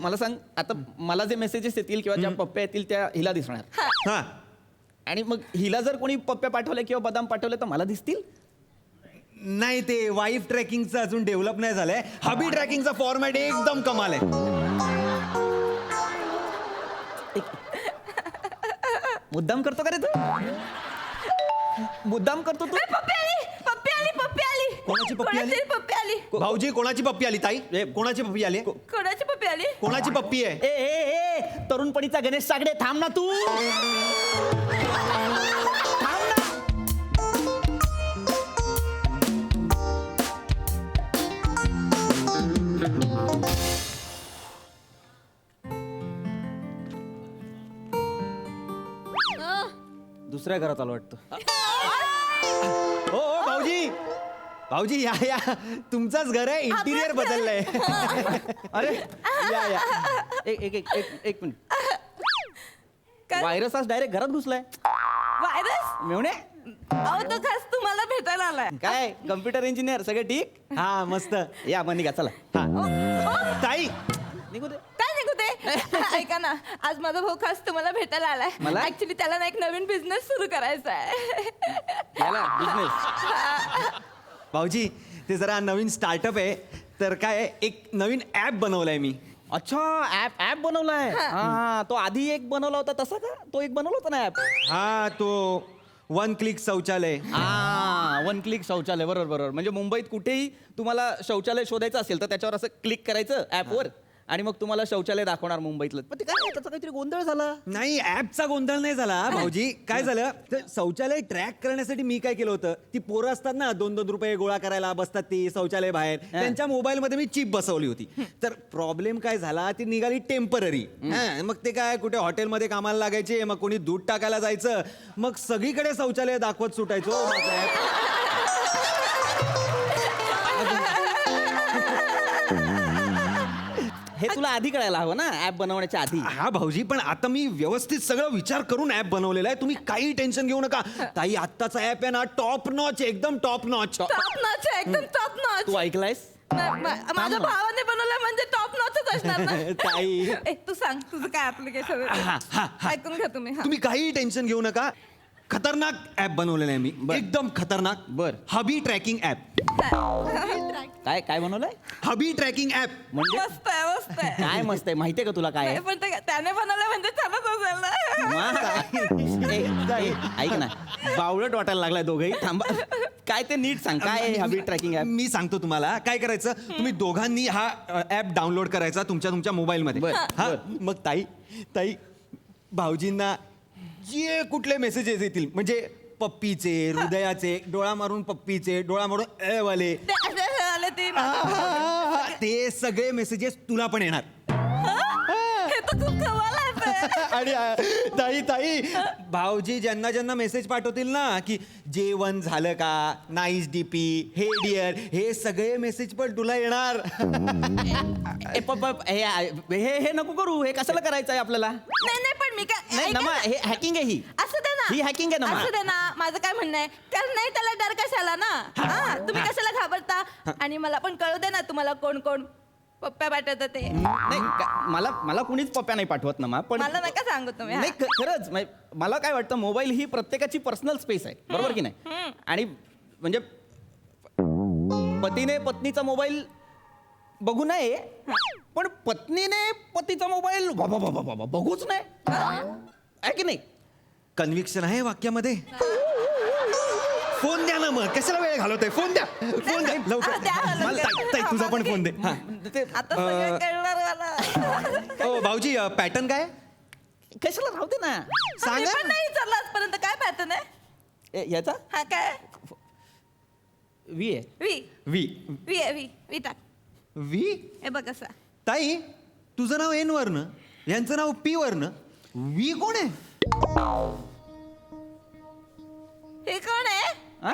मला सांग आता मला जे मेसेजेस येतील किंवा ज्या पप्प्या येतील त्या हिला दिसणार हा आणि मग हिला जर कोणी पप्प्या पाठवले किंवा बदाम पाठवले तर मला दिसतील. नाही ते वाईफ ट्रॅकिंगचं अजून डेव्हलप नाही झालंय. हबी ट्रॅकिंगचा फॉर्मॅट एकदम कमाल आहे. मुद्दाम करतो का रे तू? मुद्दाम करतो तू? पप्पी आली पप्पी आली पप्पी आली. कोणाची पप्पी आली? कोणाची पप्पी आली? भाऊजी कोणाची पप्पी आली? ताई कोणाची पप्पी आली? कोणाची पप्पी आली? कोणाची पप्पी आहे? ए ए ए तरुणपणीचा गणेश सागडे थांब ना तू. थांब ना. दुसऱ्या घरात आलो वाटतं. हो हो भाऊजी भाऊजी या या तुमचंच घर आहे. इंटिरियर बदललंय. अरे या या एक एक एक एक एक मिनिट. काय? व्हायरस आज डायरेक्ट घरात घुसलाय. व्हायरस? मेवणे अहो तो खास तुम्हाला भेटायला आलाय. काय कम्प्युटर इंजिनियर सगळं ठीक? हा मस्त. या मग निघा चला. ताई निघू दे. काय निघू ते? ऐका ना आज माझा भाऊ खास तुम्हाला भेटायला आलाय. मला? ऍक्च्युली त्याला ना एक नवीन बिझनेस सुरू करायचा आहे. याला बिझनेस. भाऊजी ते जरा नवीन स्टार्टअप आहे तर काय एक नवीन ॲप बनवलाय मी. अच्छा ऍप ऍप बनवलाय. हा तो आधी एक बनवला होता तसा का? तो एक बनवला होता ना ऍप. हा तो 1 क्लिक शौचालय. हा 1 क्लिक शौचालय. बरोबर बरोबर. म्हणजे मुंबईत कुठेही तुम्हाला शौचालय शोधायचं असेल तर त्याच्यावर असं क्लिक करायचं ऍपवर आणि मग तुम्हाला शौचालय दाखवणार मुंबईतलं. पण ते काय त्याचा काहीतरी गोंधळ झाला. नाही ऍपचा गोंधळ नाही झाला भाऊजी. काय झालं तर शौचालय ट्रॅक करण्यासाठी मी काय केलं होतं ती पोरं असतात ना 2-2 रुपये गोळा करायला बसतात ती शौचालय बाहेर. त्यांच्या मोबाईलमध्ये मी चिप बसवली होती. तर प्रॉब्लेम काय झाला ती निघाली टेम्पररी. मग ते काय कुठे हॉटेलमध्ये कामाला लागायचे मग कोणी दूध टाकायला जायचं मग सगळीकडे शौचालय दाखवत सुटायचो. माझं ऍप हे तुला आधी कळायला हवं ना ऍप बनवण्याच्या आधी. हा भाऊजी पण आता मी व्यवस्थित सगळं विचार करून ऍप बनवलेला आहे. तुम्ही काही टेन्शन घेऊ नका. ताई आत्ताचा ऍप आहे ना टॉप नॉच एकदम टॉप नॉच. टॉप नॉच आहे एकदम टॉप नॉच. तू ऐकलायस? माझ्या भावाने बनवलं म्हणजे टॉप नॉचच असणार ना. ताई ए, तू सांग तुझं काय ऍप्लिकेशन ऐकून घ्या तुम्ही. हा. तुम्ही काही टेन्शन घेऊ नका. खतरनाक ऍप बनवलेलं आहे मी. एकदम खतरनाक. बर. हबी ट्रॅकिंग ऍप. काय काय बनवलंय? हबी ट्रॅकिंग ऍप. म्हणजे मस्त आहे मस्त आहे. काय मस्त आहे माहितीये का तुला काय आहे? नाही, पण त्याने बनवलं म्हणजे छानच असेल ना. ऐक ना बावळट वाटायला लागलाय दोघही. थांबा काय ते नीट सांग काय आहे हबी ट्रॅकिंग ऍप? मी सांगतो तुम्हाला काय करायचं. तुम्ही दोघांनी हा ऍप डाउनलोड करायचा तुमच्या मोबाईलमध्ये. बर, हा मग ताई ताई भाऊजींना जे कुठले मेसेजेस येतील म्हणजे पप्पीचे हृदयाचे डोळा मारून पप्पीचे डोळा मारून ए वाले ते असे आले ते ते सगळे मेसेजेस तुला पण येणार. हे तर खूप कमाल आहे. आणि ताई ताई भाऊजी ज्यांना ज्यांना मेसेज पाठवतील ना की जेवण झालं का नाईस डीपी हे डिअर हे सगळे मेसेज पण तुला येणार. हे नको करू. हे कशाला करायचं आहे आपल्याला? नाही नाही पण मी नाही काय नमा हे हॅकिंग आहे ही. असं दे ना ही hacking आहे ना मा. असं दे ना. माझं काय म्हणणं आहे त्याला नाही त्याला डर कशाला ना. हा तुम्ही कशाला घाबरता. आणि मला पण कळू दे ना तुम्हाला कोण कोण पप्प्या पाठवतं ते. नाही मला कुणीच पप्प्या नाही पाठवत ना मा. पण मला नका सांगू तुम्ही. हा. नाही खरंच मला काय वाटतं मोबाईल ही प्रत्येकाची पर्सनल स्पेस आहे. बरोबर की नाही? आणि म्हणजे पतीने पत्नीचा मोबाईल बघू नये पण पत्नीने पतीचा मोबाईल बघूच नाही. आहे की नाही? कन्व्हिक्शन आहे वाक्यामध्ये. फोन द्या ना मग कशाला वेळ घालवतोय. फोन द्या फोन द्या लवकर. द्या, मला ताई तुझा पण फोन दे. हा. आता सगळं कळणार मला. ओ भाऊजी पॅटर्न काय कशाला राहू दे ना. मी सांगा पण नाही विचारलं आजपर्यंत काय पॅटर्न आहे. याचा हा काय वी आहे. वी वी वी आहे वी वी टाक. वी हे बघ कसा. ताई तुझं नाव एन वरनं यांचं नाव पी वरनं वी कोण आहे. हे कोण आहे. हा?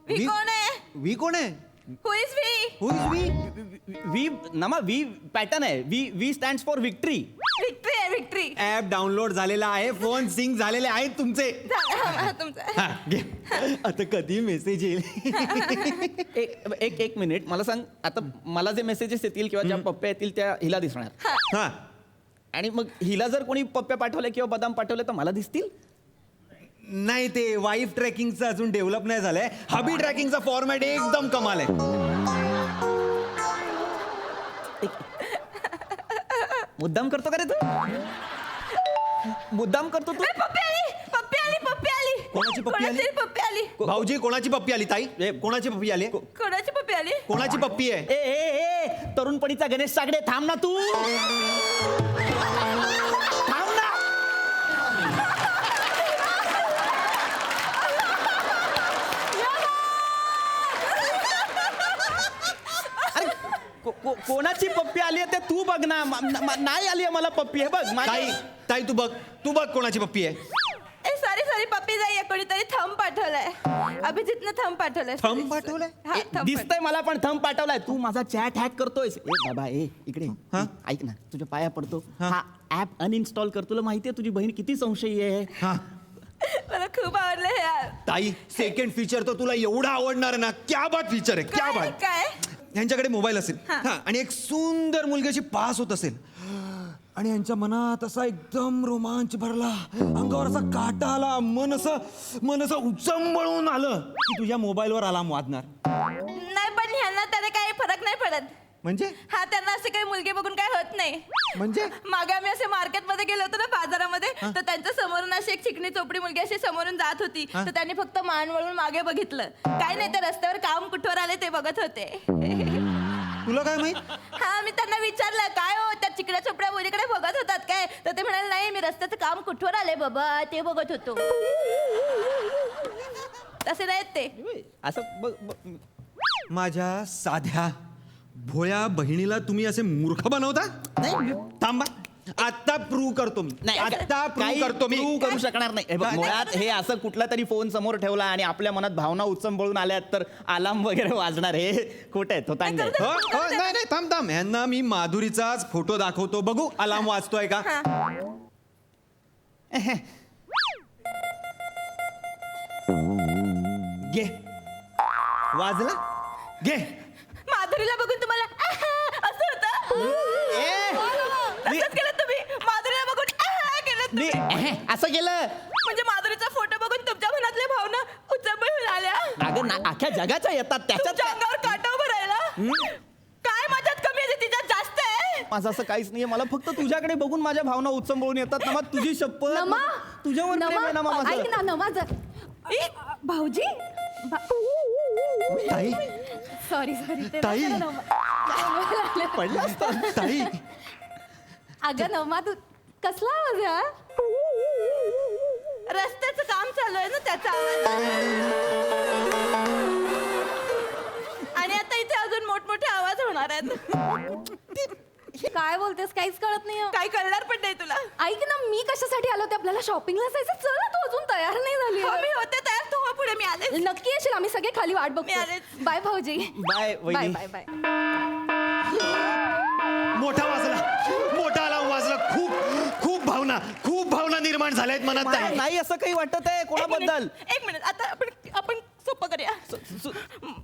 वी कोण आहे. वी कोण आहे. Who is V. Who is V. V नमा वी पॅटर्न आहे. V stands for victory. Victory आहे व्हिक्ट्री. ऍप डाउनलोड झालेला आहे, फोन सिंक झालेले आहेत तुमचे. तुमचं हा, घे. आता कधी मेसेज येईल? एक मिनिट मला सांग, आता मला जे मेसेजेस येतील किंवा ज्या पप्प्या येतील त्या हिला दिसणार, हा, आणि मग हिला जर कोणी पप्प्या पाठवले किंवा बदाम पाठवले तर मला दिसतील. नाही ते वाईफ ट्रॅकिंगचं अजून डेव्हलप नाही झालंय. हबी ट्रॅकिंगचा फॉर्मॅट एकदम कमाल आहे. मुद्दाम करतो का रे तू? मुद्दाम करतो तू? पप्पी आली, पप्पी आली, पप्पी आली. कोणाची पप्पी आली? कोणाची पप्पी आली? भाऊजी कोणाची पप्पी आली? ताई कोणाची पप्पी आली? कोणाची पप्पी आली? कोणाची पप्पी आहे? ए ए ए तरुणपणीचा गणेश सागडे, थांब ना तू. थांब ना. अरे कोणाची पप्पी आली आहे ते तू बघ ना. नाही आली आहे मला पप्पी. हे बघ ताई ताई तू बघ कोणाची पप्पी आहे. सॉरी पप्पी जाई, कोणीतरी थंब पाठवलाय. अभिजितनं थंब पाठवलाय. थंब पाठवलंय? हा, थंब दिसतंय मला पण थंब पाठवलाय. तू माझा चॅट हॅक करतोयस. ए बाबा ए इकडे हा? ऐक ना, तुझ्या पाया पडतो. हा. हा ऍप अनइन्स्टॉल कर. तुला माहितीये तुझी बहीण किती संशयी आहे. हा मला खूप आवडलं हे यार. ताई सेकंड फीचर तर तुला एवढा आवडणार आहे ना. क्या बात फीचर आहे, क्या काय बात. काय? यांच्याकडे मोबाईल असेल हा. हा, आणि एक सुंदर मुलगी अशी पास होत असेल आणि यांच्या मनात असा एकदम रोमांच भरला, अंगावर असा काटा आला, मन असं उचंबळून आलं की तुझ्या मोबाईलवर अलार्म वाजणार. नाही पण ह्यांना त्याने काही फरक नाही पडत. म्हणजे हा, त्यांना असे काही मुलगी बघून काय होत नाही. म्हणजे मागे आम्ही असे मार्केटमध्ये गेलो होतो ना, बाजारामध्ये, तर त्यांच्या समोरून अशी एक चिकनी चोपडी मुलगी अशी समोरून जात होती. तर त्यांनी फक्त मान वळून मागे बघितलं. काय नाही, तर रस्त्यावर काम कुठवर आले ते बघत होते. तुला काय माहित? हा, मी त्यांना विचारलं काय हो त्या चिकड्या चोपड्या मुलीकडे बघत होतात काय, तर ते म्हणाले नाही, मी रस्त्याचं काम कुठवर आले बाबा ते बघत होतो. तसे नाहीत ते. असं माझ्या साध्या भोळ्या बहिणीला तुम्ही असे मूर्ख बनवता? नाही थांबा, आता प्रूव्ह करतो मी. नाही, आता प्रूव्ह काही करतो मी. prove करू शकणार नाही. हे बघ, मुळात हे असं कुठला तरी फोन समोर ठेवला आणि आपल्या मनात भावना उचंबळून आल्यात तर अलार्म वगैरे वाजणार. हे खोटं आहे, थोतांड आहे. हो, नाही थांब यांना मी माधुरीचाच फोटो दाखवतो, बघू अलार्म वाजतोय का. घे, वाजला. घे. माधुरीला बघून तुम्हाला असं होतं? तसंच केलं तुम्ही. माधुरीला बघून केलं मी तुम्ही. असं केलं. म्हणजे माधुरीचा फोटो बघून तुमच्या मनातल्या भावना उचंबळून आल्या. अगं अख्ख्या जगाच्या येतात त्याच्यात तुमच्या अंगावर काटा उभं राहिला. काय माझ्यात कमी आहे तिच्यात जास्त आहे? माझं असं काहीच नाहीये. मला फक्त तुझ्याकडे बघून माझ्या भावना उचंबळून येतात ना. मग तुझी शपथ, नमा, तुझ्यावर प्रेम आहे ना मग माझं. ऐक ना नमा भाऊजी ताई सॉरी ताई. पडलं असतं. ताई अगं नमा तू कसला आवाज आहे हा? रस्त्याचं काम चालू आहे ना त्याचा आवाज. आणि आता इथे अजून मोठमोठे आवाज होणार आहेत. काय बोलतेस काहीच कळत नाही हो. काही कळणार पण नाही तुला. ऐक ना मी कशासाठी आलो ते आपल्याला शॉपिंगला जायचं. चल ना, तू अजून तयार नाही झाली हो, मी होते तयार. तू हो पुढे, मी आले. नक्की येशील. आम्ही सगळे खाली वाट मी बघतो. आलेच. बाय भाऊजी. बाय बाय वहिनी. Bye bye. मोठा अलार्म वाजला. खूप भावना निर्माण झाल्या आहेत मनात. ताई नाही असं काही वाटत आहे कोणाबद्दल. एक मिनिट आता आपण सोपं करूया.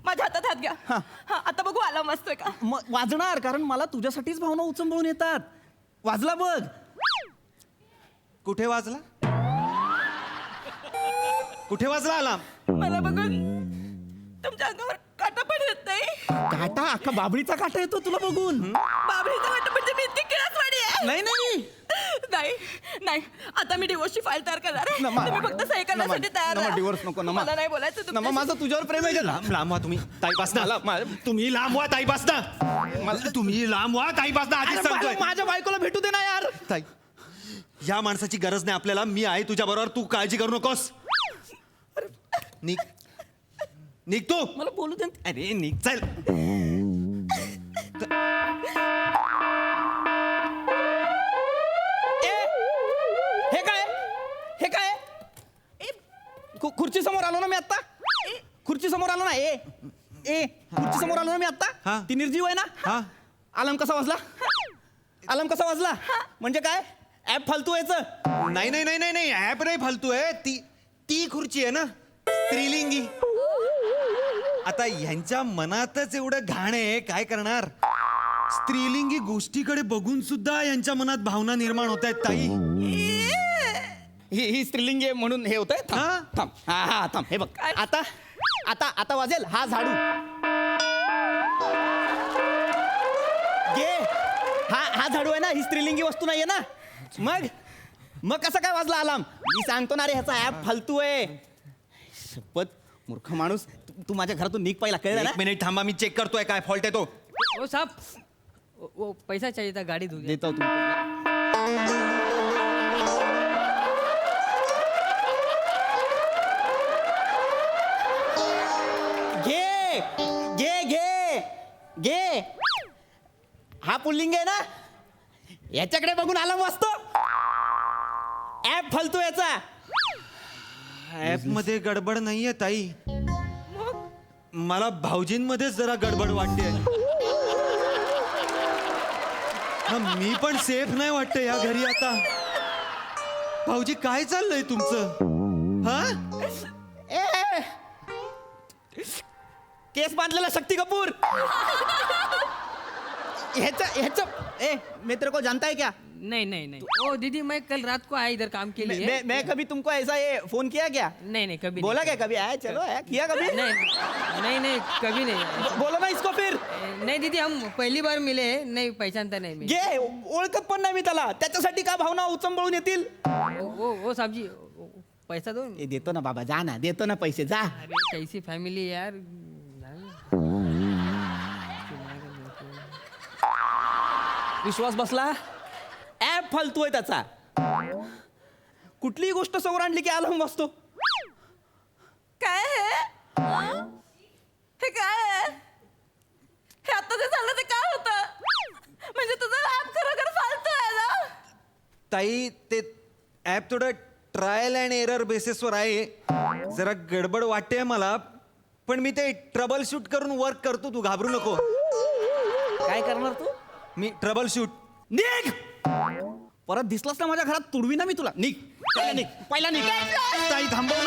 माझ्या हातात हात घ्या. हा, आता बघू अलार्म वाजतोय का. वाजणार, कारण मला तुझ्यासाठीच भावना उचंबळून येतात. वाजला बघ. कुठे वाजला अलार्म? मला बघून तुमच्या अंगावर काटा पण येत नाही. काटा, अख्खा बाबळीचा काटा येतो तुला बघून. बाबळीचा वाटत म्हणजे मी इतकी किळसवाणी आहे. नाही नाही आता मी डिवोर्सची फाईल तयार करणार आहे. नमा. तुम्ही फक्त सही करण्यासाठी तयार राहा. डिवोर्स नको. मला नाही बोलायचं नमा, तुमच्याशी. माझं तुझ्यावर प्रेम आहे. लांब व्हा तुम्ही ताईपासनं. तुम्ही लांब व्हा ताईपासनं. तुम्ही लांब व्हा ताईपासनं. आधीच अरे सांगतोय. माझ्या बायकोला भेटू दे ना यार. ताई या माणसाची गरज नाही आपल्याला. मी आहे तुझ्या बरोबर. तू काळजी करू नकोस. निघ तू. मला बोलू दे. अरे निघ, चल. हे काय खुर्ची समोर आलो ना मी आता. खुर्ची समोर आलो ना. खुर्ची समोर आलो ना मी हा. आता. ती निर्जीव आहे ना. हा. अलार्म कसा वाजला? म्हणजे काय? ऍप फालतू यायचं. नाही नाही नाही नाही नाही ऍप नाही फालतू आहे ती खुर्ची आहे ना स्त्रीलिंगी. आता ह्यांच्या मनातच एवढं घाण आहे काय करणार. स्त्रीलिंगी गोष्टीकडे बघून सुद्धा यांच्या मनात भावना निर्माण होत आहेत ताई. ही स्त्रीलिंग आहे म्हणून हे होतंय. हा? थांब हा थांब. हे बघ आता आता आता वाजेल हा झाडू. घे. हा झाडू आहे ना, ही स्त्रीलिंगी वस्तू नाहीये ना. मग कसं काय वाजला अलार्म. मी सांगतो ना रे ह्याचा ऍप फालतू आहे. शपथ मूर्ख माणूस. तू माझ्या घरातून निघ पहिला, कळलं ना. एक मिनिट थांबा मी चेक करतोय काय फॉल्ट आहे तो. ओ साहब वो पैसा चाहिए था गाड़ी धो देतो तुमको. घे घे घे घे. हा पुल्लिंग आहे ना, याच्याकडे बघून आला वाचतो. ऍप फालतू याचा. ऍप मध्ये गडबड नाहीये ताई. मला भाऊजींमध्येच जरा गडबड वाटते. मी पण सेफ नाही वाटते या घरी आता. भाऊजी काय चाललंय तुमचं. हा ए केस बांधलेला शक्ती कपूर. ह्याचं ए मैं तेरे को जानता है क्या. नहीं नहीं नहीं ओ दीदी मैं कल रात को आया इधर काम के लिए. मैं कभी तुमको ऐसा ये फोन किया क्या. नहीं नहीं कभी बोला नहीं. क्या कभी आया चलो आया किया कभी. नहीं नहीं कभी नहीं. बोलो ना इसको फिर. नहीं दीदी हम पहली बार मिले नहीं पहचानता नहीं मैं. घे ओळखत पण नाही मी त्याला. त्याच्यासाठी का भावना उचंबळून येतील. ओ साहब जी पैसा दो. ए, देतो ना बाबा जा ना, देतो ना पैसे जा. अरे कैसी फैमिली यार. विश्वास बसला. ऍप फालतू आहे त्याचा. कुठलीही गोष्ट समोर आणली की अलार्म वाजतो. काय हे काय आहे? हे आता जे झालं ते काय होतं. म्हणजे तुझं ऍप खरोखर फालतू आहे ना. ताई ते ऍप थोडं ट्रायल अँड एरर बेसिसवर आहे. जरा गडबड वाटते मला पण मी ते ट्रबल शूट करून वर्क करतो. तू घाबरू नको. काय करणार तू. मी ट्रबल शूट. निघ. परत दिसलास ना माझ्या घरात तुडवी ना मी तुला. निघ पहिला निघ. ताई थांबव